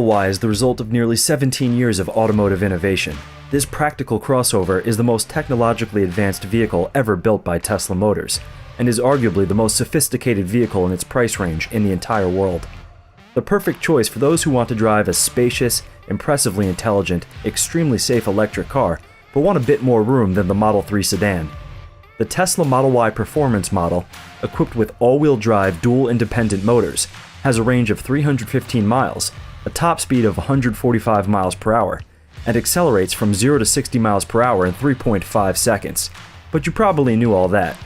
Y is the result of nearly 17 years of automotive innovation. This practical crossover is the most technologically advanced vehicle ever built by Tesla Motors, and is arguably the most sophisticated vehicle in its price range in the entire world. The perfect choice for those who want to drive a spacious, impressively intelligent, extremely safe electric car, but want a bit more room than the Model 3 sedan. The Tesla Model Y Performance model, equipped with all-wheel drive dual independent motors, has a range of 315 miles, a top speed of 145 miles per hour, and accelerates from 0 to 60 miles per hour in 3.5 seconds. But you probably knew all that.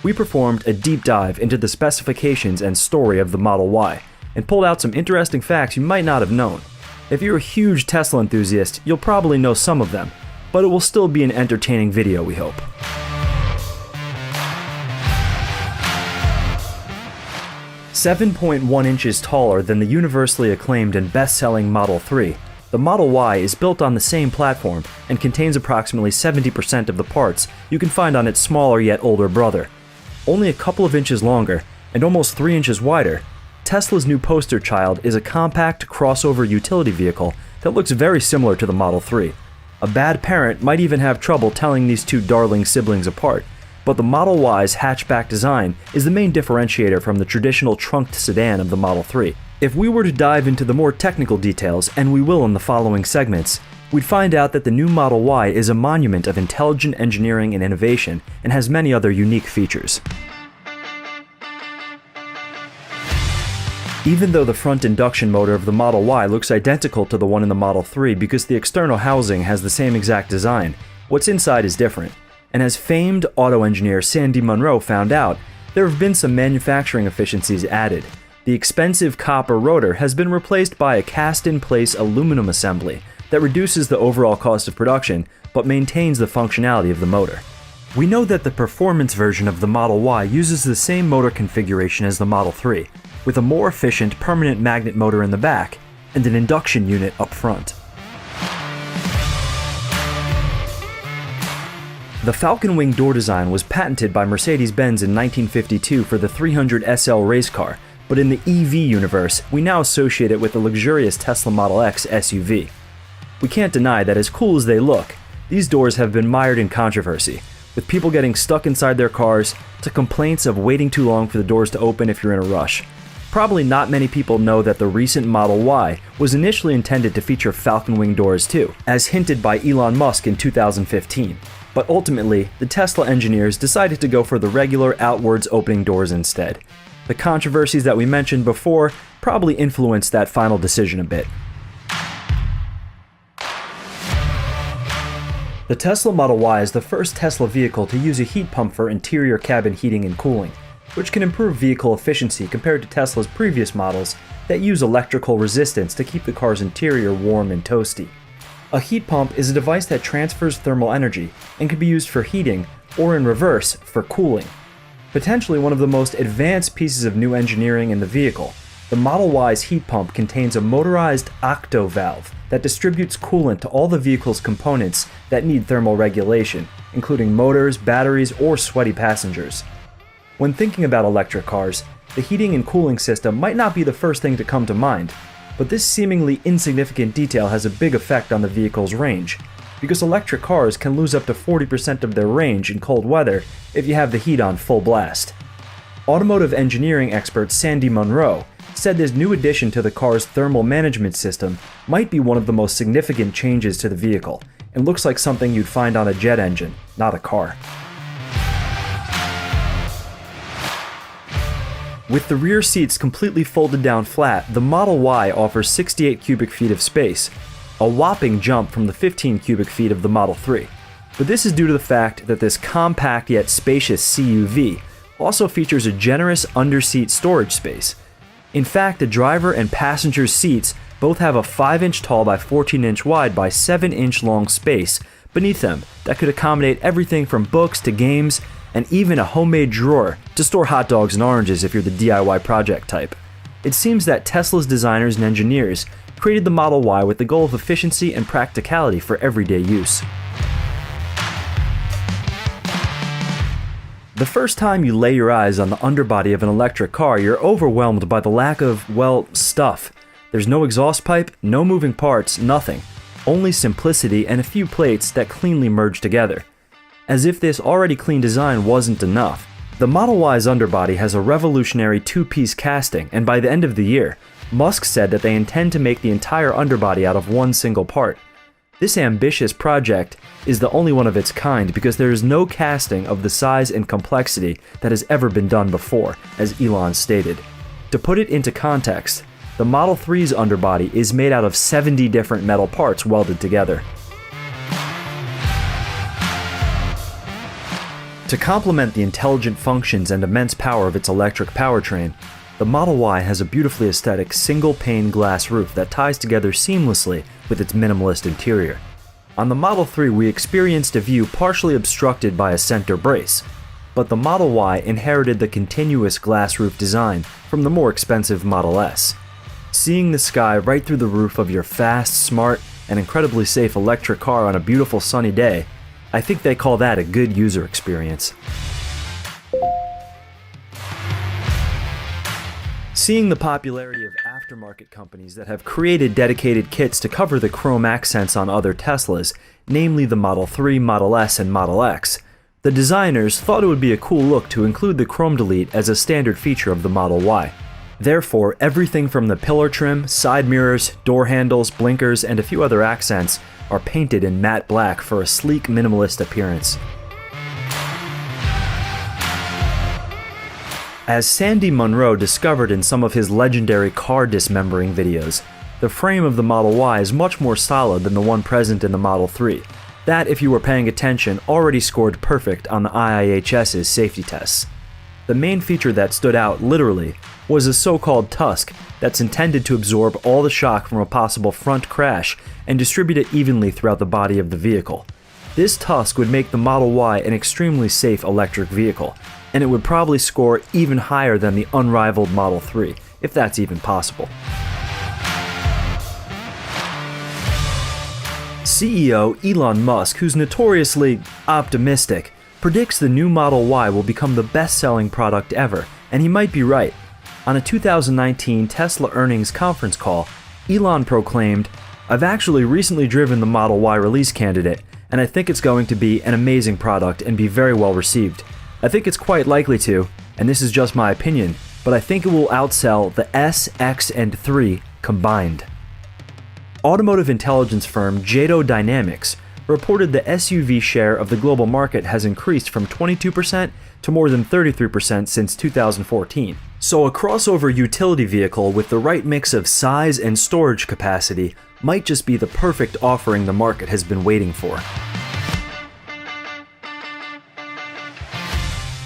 We performed a deep dive into the specifications and story of the Model Y, and pulled out some interesting facts you might not have known. If you're a huge Tesla enthusiast, you'll probably know some of them, but it will still be an entertaining video, we hope. .1 inches taller than the universally acclaimed and best-selling Model 3, the Model Y is built on the same platform and contains approximately 70% of the parts you can find on its smaller yet older brother. Only a couple of inches longer and almost 3 inches wider, Tesla's new poster child is a compact crossover utility vehicle that looks very similar to the Model 3. A bad parent might even have trouble telling these two darling siblings apart, but the Model Y's hatchback design is the main differentiator from the traditional trunked sedan of the Model 3. If we were to dive into the more technical details, and we will in the following segments, we'd find out that the new Model Y is a monument of intelligent engineering and innovation and has many other unique features. Even though the front induction motor of the Model Y looks identical to the one in the Model 3 because the external housing has the same exact design, what's inside is different. And as famed auto engineer Sandy Munro found out, there have been some manufacturing efficiencies added. The expensive copper rotor has been replaced by a cast-in-place aluminum assembly that reduces the overall cost of production but maintains the functionality of the motor. We know that the performance version of the Model Y uses the same motor configuration as the Model 3, with a more efficient permanent magnet motor in the back and an induction unit up front. The Falcon Wing door design was patented by Mercedes-Benz in 1952 for the 300 SL race car, but in the EV universe, we now associate it with the luxurious Tesla Model X SUV. We can't deny that as cool as they look, these doors have been mired in controversy, with people getting stuck inside their cars to complaints of waiting too long for the doors to open if you're in a rush. Probably not many people know that the recent Model Y was initially intended to feature Falcon Wing doors too, as hinted by Elon Musk in 2015. But ultimately, the Tesla engineers decided to go for the regular outwards opening doors instead. The controversies that we mentioned before probably influenced that final decision a bit. The Tesla Model Y is the first Tesla vehicle to use a heat pump for interior cabin heating and cooling, which can improve vehicle efficiency compared to Tesla's previous models that use electrical resistance to keep the car's interior warm and toasty. A heat pump is a device that transfers thermal energy and can be used for heating, or in reverse, for cooling. Potentially one of the most advanced pieces of new engineering in the vehicle, the Model Y's heat pump contains a motorized octo valve that distributes coolant to all the vehicle's components that need thermal regulation, including motors, batteries, or sweaty passengers. When thinking about electric cars, the heating and cooling system might not be the first thing to come to mind, but this seemingly insignificant detail has a big effect on the vehicle's range, because electric cars can lose up to 40% of their range in cold weather if you have the heat on full blast. Automotive engineering expert Sandy Munro said this new addition to the car's thermal management system might be one of the most significant changes to the vehicle, and looks like something you'd find on a jet engine, not a car. With the rear seats completely folded down flat, the Model Y offers 68 cubic feet of space, a whopping jump from the 15 cubic feet of the Model 3. But this is due to the fact that this compact yet spacious CUV also features a generous under-seat storage space. In fact, the driver and passenger's seats both have a 5-inch tall by 14-inch wide by 7-inch long space beneath them that could accommodate everything from books to games, and even a homemade drawer to store hot dogs and oranges if you're the DIY project type. It seems that Tesla's designers and engineers created the Model Y with the goal of efficiency and practicality for everyday use. The first time you lay your eyes on the underbody of an electric car, you're overwhelmed by the lack of, well, stuff. There's no exhaust pipe, no moving parts, nothing. Only simplicity and a few plates that cleanly merge together. As if this already clean design wasn't enough, the Model Y's underbody has a revolutionary two-piece casting, and by the end of the year, Musk said that they intend to make the entire underbody out of one single part. This ambitious project is the only one of its kind because there is no casting of the size and complexity that has ever been done before, as Elon stated. To put it into context, the Model 3's underbody is made out of 70 different metal parts welded together. To complement the intelligent functions and immense power of its electric powertrain, the Model Y has a beautifully aesthetic single-pane glass roof that ties together seamlessly with its minimalist interior. On the Model 3, we experienced a view partially obstructed by a center brace, but the Model Y inherited the continuous glass roof design from the more expensive Model S. Seeing the sky right through the roof of your fast, smart, and incredibly safe electric car on a beautiful sunny day, I think they call that a good user experience. Seeing the popularity of aftermarket companies that have created dedicated kits to cover the chrome accents on other Teslas, namely the Model 3, Model S, and Model X, the designers thought it would be a cool look to include the chrome delete as a standard feature of the Model Y. Therefore, everything from the pillar trim, side mirrors, door handles, blinkers, and a few other accents are painted in matte black for a sleek, minimalist appearance. As Sandy Munro discovered in some of his legendary car dismembering videos, the frame of the Model Y is much more solid than the one present in the Model 3. That, if you were paying attention, already scored perfect on the IIHS's safety tests. The main feature that stood out, literally, was a so-called tusk that's intended to absorb all the shock from a possible front crash and distribute it evenly throughout the body of the vehicle. This tusk would make the Model Y an extremely safe electric vehicle, and it would probably score even higher than the unrivaled Model 3, if that's even possible. CEO Elon Musk, who's notoriously optimistic, predicts the new Model Y will become the best-selling product ever, and he might be right. On a 2019 Tesla earnings conference call, Elon proclaimed, "I've actually recently driven the Model Y release candidate, and I think it's going to be an amazing product and be very well received. I think it's quite likely to, and this is just my opinion, but I think it will outsell the S, X, and 3 combined." Automotive intelligence firm Jado Dynamics reported the SUV share of the global market has increased from 22% to more than 33% since 2014. So a crossover utility vehicle with the right mix of size and storage capacity might just be the perfect offering the market has been waiting for.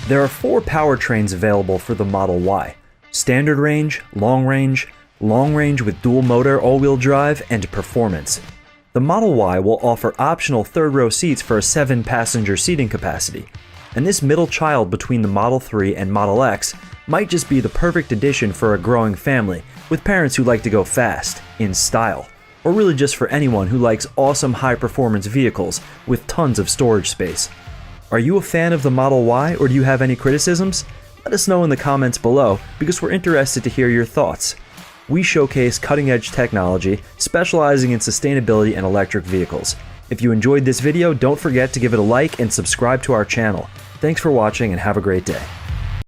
There are 4 powertrains available for the Model Y: standard range, long range with dual motor all-wheel drive, and performance. The Model Y will offer optional third-row seats for a 7-passenger seating capacity, and this middle child between the Model 3 and Model X might just be the perfect addition for a growing family with parents who like to go fast, in style, or really just for anyone who likes awesome high-performance vehicles with tons of storage space. Are you a fan of the Model Y, or do you have any criticisms? Let us know in the comments below, because we're interested to hear your thoughts. We showcase cutting-edge technology, specializing in sustainability and electric vehicles. If you enjoyed this video, don't forget to give it a like and subscribe to our channel. Thanks for watching and have a great day.